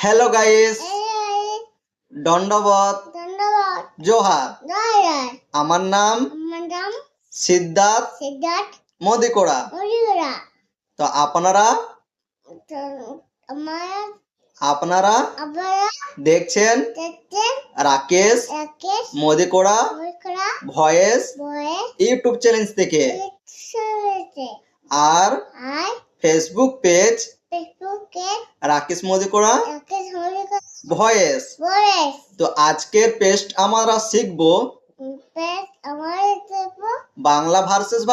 Hello guys, দণ্ডবত Johar. আমার নাম সিদ্ধার্থ মদিকোড়া। তো আপনারা দেখছেন রাকেশ মদিকোড়া ভয়েস ইউটিউব চ্যানেল থেকে আর ফেসবুক পেজ রাকেশ মদিকোড়া ভয়েস। তো আজকের পেস্ট আমরা শিখবো বাংলা ভার্সেস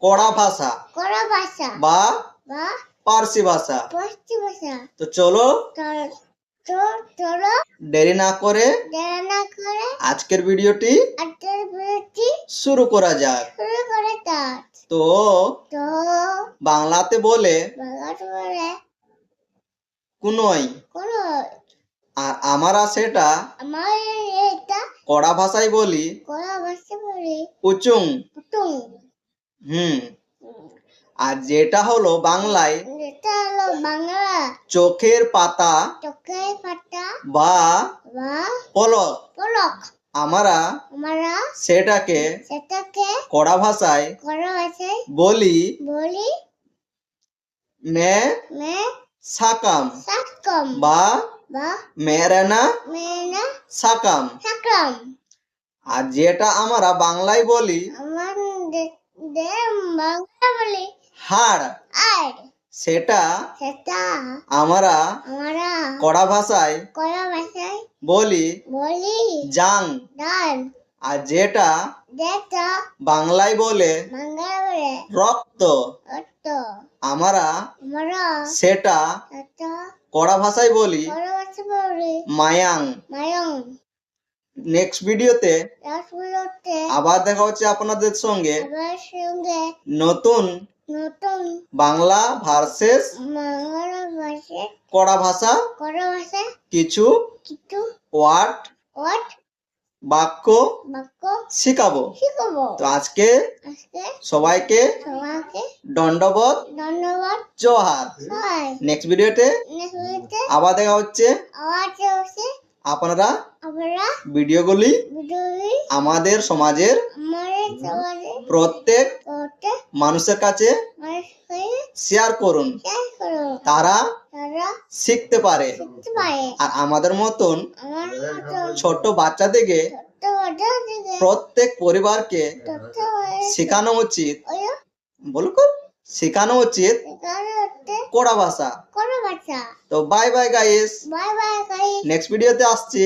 কড়া ভাষা বা পার্সি ভাষা। তো চলো দেরি না করে আজকের ভিডিওটি শুরু করা যাক। তো বাংলাতে বলে কুনই, আর আমরা সেটা কড়া ভাষায় বলি উচুং। আর যেটা হলো বাংলায় চোখের পাতা বা পলক, আমরা সেটাকে কড়া ভাষায় বলি মে সাকাম বা মেরেনা সাকাম। আর যেটা আমরা বাংলায় বলি হাড়, সেটা আমরা কড়া ভাষায় বলি জাং। আর যেটা বাংলায় বলে রক্ত, আমরা সেটা কড়া ভাষায় বলি মায়াং। নেক্সট ভিডিওতে আবার দেখা হচ্ছে আপনাদের সঙ্গে নতুন বাংলা ভার্সেস কড়া ভাষা কিছু ওয়ার্ড বাক্য শিখাবো। তো আজকে সবাইকে দণ্ডবত জোহার। নেক্সট ভিডিওতে আবার দেখা হচ্ছে। আপনারা ভিডিওগুলি আমাদের সমাজের প্রত্যেক মানুষের কাছে শেয়ার করুন, তারা শিখতে পারে। আর আমাদের মতন ছোট বাচ্চাদেরকে প্রত্যেক পরিবারকে শেখানো উচিত কড়া ভাষা। তো বাই বাই গাইস, নেক্সট ভিডিওতে আসছি।